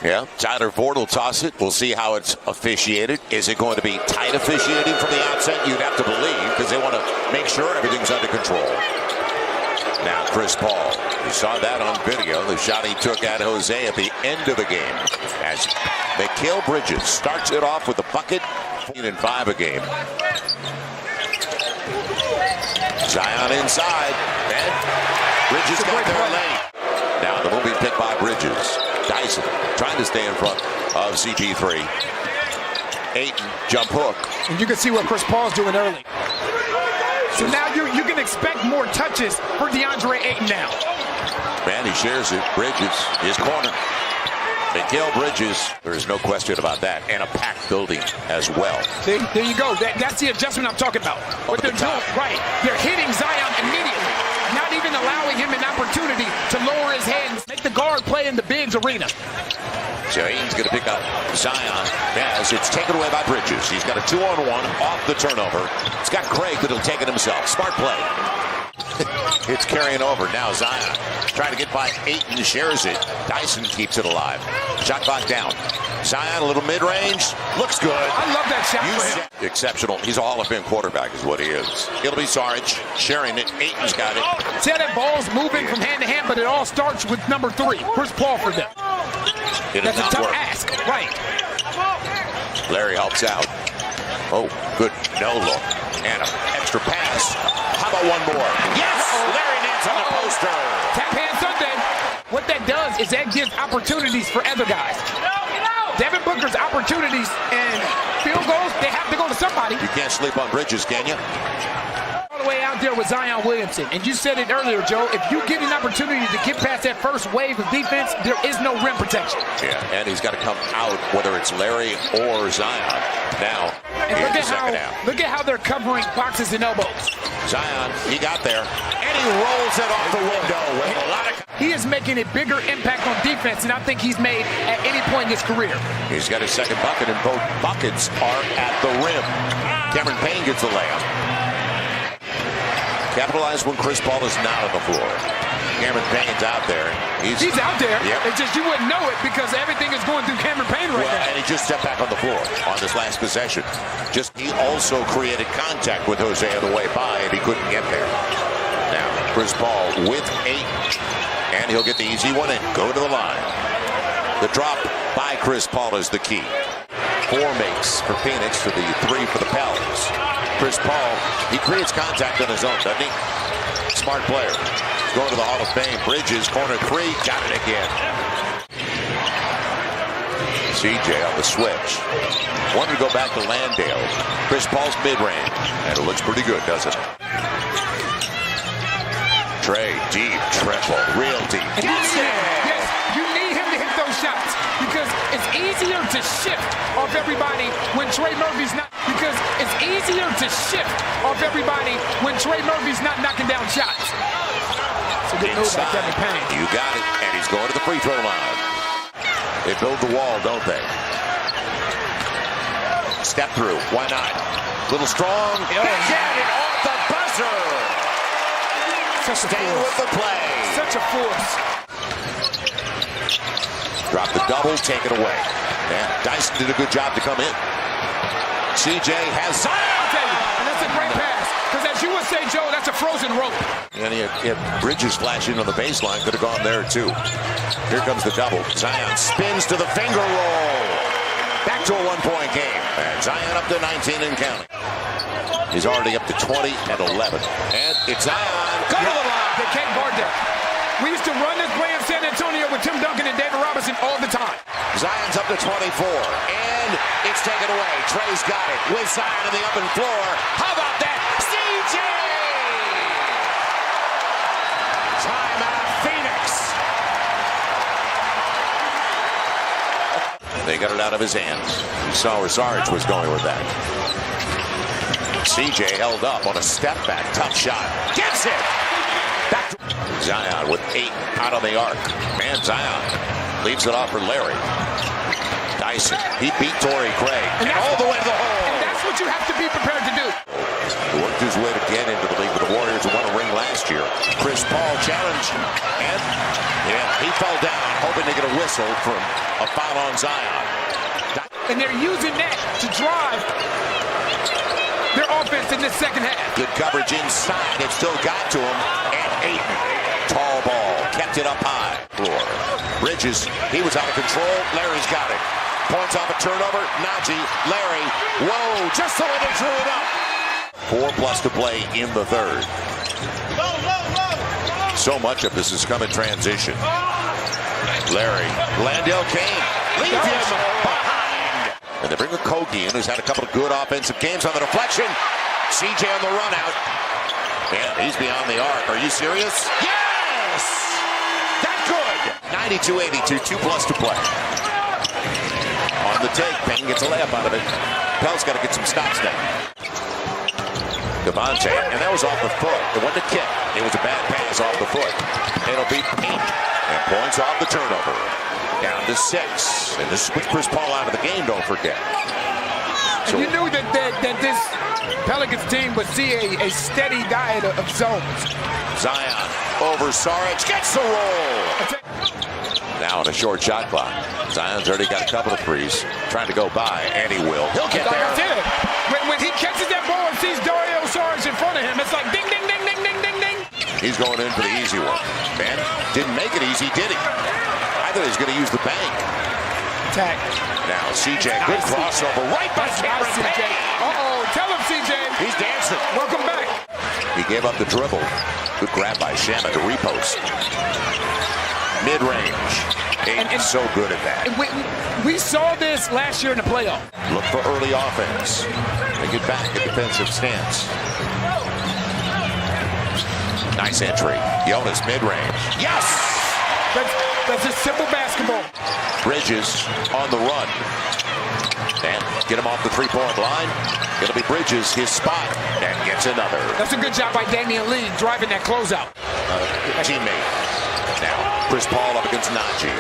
Yeah, Tyler Ford will toss it. We'll see how it's officiated. Is it going to be tight officiating from the outset? You'd have to believe, because they want to make sure everything's under control. Now Chris Paul. You saw that on video. The shot he took at Jose at the end of the game. As Mikal Bridges starts it off with a bucket. 14-5 a game. Zion inside. And Bridges got there late. Now the moving pick by Bridges. Dyson trying to stay in front of CP3. Ayton, jump hook. And you can see what Chris Paul's doing early. So now you can expect more touches for DeAndre Ayton now. Man, he shares it. Bridges, his corner. Mikal Bridges, there is no question about that. And a packed building as well. See, there you go. That's the adjustment I'm talking about. What they're doing, right. They're hitting Zion immediately. Not even allowing him an opportunity to lower his hands, make the guard play in the bigs arena. So Ayton's going to pick up Zion as it's taken away by Bridges. He's got a 2-on-1 off the turnover. It's got Craig, but he'll take it himself. Smart play. It's carrying over. Now Zion trying to get by Ayton, shares it. Dyson keeps it alive. Shot clock down. Zion a little mid-range. Looks good. I love that shot for him. Exceptional. He's a Hall of Fame quarterback is what he is. It'll be Sarge sharing it. Ayton's got it. See how that ball's moving from hand to hand, but it all starts with number 3. Chris Paul for them. That's a tough ask. Right. Larry helps out. Oh, good no look. And an extra pass. How about one more? Yes! Larry Nance on the poster. Tap hand Sunday. What that does is that gives opportunities for other guys. Devin Booker's opportunities and field goals, they have to go to somebody. You can't sleep on Bridges, can you? All the way out there with Zion Williamson. And you said it earlier, Joe, if you get an opportunity to get past that first wave of defense, there is no rim protection. Yeah, and he's got to come out, whether it's Larry or Zion. Now, and look at how they're covering boxes and elbows. Zion, he got there, and he rolls it off the window with a lot of... He is making a bigger impact on defense than I think he's made at any point in his career. He's got his second bucket, and both buckets are at the rim. Cameron Payne gets the layup. Capitalize when Chris Paul is not on the floor. Cameron Payne's out there. He's out there. Yep. It's just you wouldn't know it because everything is going through Cameron Payne right now. And he just stepped back on the floor on this last possession. He also created contact with Jose on the way by, and he couldn't get there. Now, Chris Paul with 8. And he'll get the easy one and go to the line. The drop by Chris Paul is the key. 4 makes for Phoenix to the 3 for the Pelicans. Chris Paul, he creates contact on his own, doesn't he? Smart player. Going to the Hall of Fame. Bridges, corner 3, got it again. CJ on the switch. Wanted to go back to Landale. Chris Paul's mid-range. And it looks pretty good, doesn't it? Trey, deep, triple, real deep. Yes, you need him to hit those shots because it's easier to shift off everybody when Trey Murphy's not. Because it's easier to shift off everybody when Trey Murphy's not knocking down shots. So good move by Kevin Payne. You got it, and he's going to the free throw line. They build the wall, don't they? Step through, why not? Little strong. Backhand it off the buzzer. Staying with the play. Such a force. Drop the double, take it away. Yeah, Dyson did a good job to come in. CJ has Zion. I'll tell you, and that's a great pass. Because as you would say, Joe, that's a frozen rope. And he had Bridges flashing on the baseline. Could have gone there, too. Here comes the double. Zion spins to the finger roll. Back to a 1-point game. And Zion up to 19 and counting. He's already up to 20 and 11. And it's Zion. Go to the line. They can't guard that. We used to run this play in San Antonio with Tim Duncan and David Robinson all the time. Zion's up to 24. And it's taken away. Trey's got it with Zion on the open floor. How about that? CJ! Timeout, Phoenix. They got it out of his hands. You saw where Sarge was going with that. CJ held up on a step back. Tough shot. Gets it! Back to Zion with 8 out on the arc. Man, Zion leaves it off for Larry. Dyson. He beat Torrey Craig. And all the way to the hole. And that's what you have to be prepared to do. It worked his way to get into the league with the Warriors who won a ring last year. Chris Paul challenged, and he fell down, hoping to get a whistle from a foul on Zion. And they're using that to drive their offense in this second half. Good coverage inside. It still got to him. And Ayton, tall ball, kept it up high. Floor. Bridges, he was out of control. Larry's got it. Points off a turnover. Najee, Larry. Whoa, just the way they drew it up. 4+ to play in the third. So much of this has come in transition. Larry, Landale came. Leave him behind. And they bring a Kogi in, who's had a couple of good offensive games on the deflection. CJ on the run out. And he's beyond the arc. Are you serious? Yes! That good! 92-82, 2+ to play. On the take, Payne gets a layup out of it. Pell's got to get some stops now. Devontae, and that was off the foot. It wasn't a kick. It was a bad pass off the foot. It'll be Payne. And points off the turnover. Down to 6. And this is with Chris Paul out of the game, don't forget. So, and you knew that this Pelicans team would see a steady diet of zones. Zion over Saric. Gets the roll. Now on a short shot clock. Zion's already got a couple of threes. Trying to go by, and he will. He'll get there. When he catches that ball and sees Dario Saric in front of him, it's like ding, ding, ding, ding, ding, ding, ding. He's going in for the easy one. Man, didn't make it easy, did he? I thought he was going to use the bank. Tag. Now CJ, good crossover right by Cameron Payne. Uh-oh, tell him CJ. He's dancing. Welcome back. He gave up the dribble. Good grab by Shamma to repost. Mid-range. Aiden's so good at that. We saw this last year in the playoff. Look for early offense. They get back a defensive stance. Nice entry. Jonas mid-range. Yes! That's just simple basketball. Bridges on the run. And get him off the three-point line. It'll be Bridges, his spot, and gets another. That's a good job by Damian Lee driving that closeout. Teammate. Now, Chris Paul up against Najee.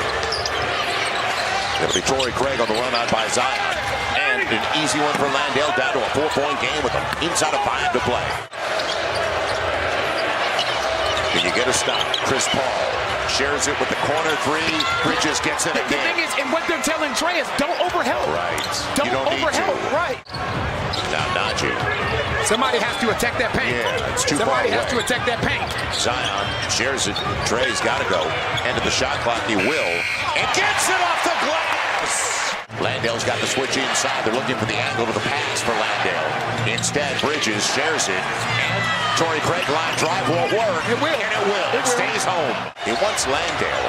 It'll be Torrey Craig on the run out by Zion. And an easy one for Landale, down to a 4-point game with him inside of 5 to play. Can you get a stop? Chris Paul shares it with the corner three. Bridges gets it again. The thing is, and what they're telling Trey is don't overhelp. Right. Don't overhelp. Right. Now Najee. Somebody has to attack that paint. Yeah, it's too Somebody far has to attack that paint. Zion shares it. Trey's got to go. End of the shot clock. He will. And gets it off the glass. Landale's got the switch inside. They're looking for the angle of the pass for Landale. Instead, Bridges shares it. And Torrey Craig line drive won't work. It will. And it will. It stays home. He wants Landale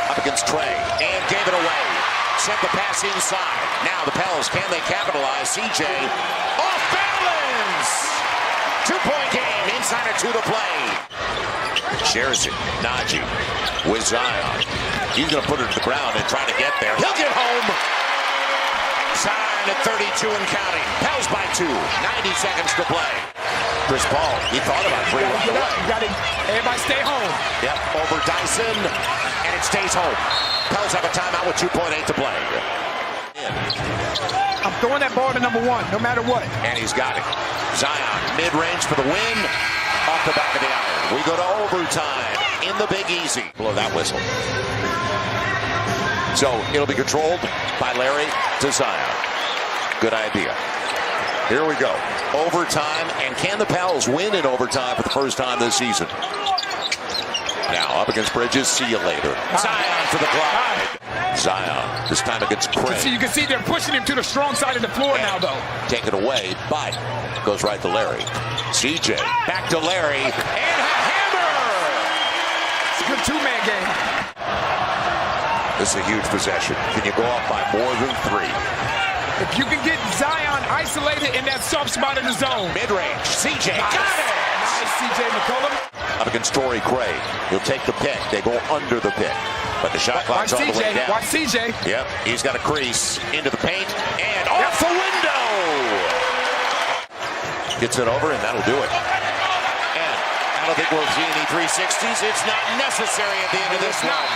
up against Trey. And gave it away. Sent the pass inside. Now the Pels, can they capitalize? CJ off balance. 2-point game. Inside of 2 to play. Shares it. Najee with Zion. He's going to put it to the ground and try to get there. He'll get home. Zion at 32 and counting. Pels by 2. 90 seconds to play. Chris Paul, he thought about 3 runs away. Everybody stay home. Yep, over Dyson, and it stays home. Pels have a timeout with 2.8 to play. I'm throwing that ball to number 1, no matter what. And he's got it. Zion, mid-range for the win. Off the back of the iron. We go to overtime in the Big Easy. Blow that whistle. So it'll be controlled by Larry to Zion. Good idea. Here we go. Overtime, and can the Pels win in overtime for the first time this season? Now up against Bridges. See you later. Zion for the glide. Zion, this time against Craig. You can see they're pushing him to the strong side of the floor now, though. Taken away, but goes right to Larry. CJ, back to Larry, and a hammer! It's a good two-man game. This is a huge possession. Can you go off by more than 3? If you can get Zion isolated in that soft spot in the zone. Mid-range, CJ, got it! Nice, CJ McCollum. Up against Torrey Craig. He'll take the pick. They go under the pick. But the shot clock's all the way down. Watch CJ. Yep, he's got a crease into the paint and off the window. Gets it over, and that'll do it. And I don't think we'll see any 360s. It's not necessary at the end of this one.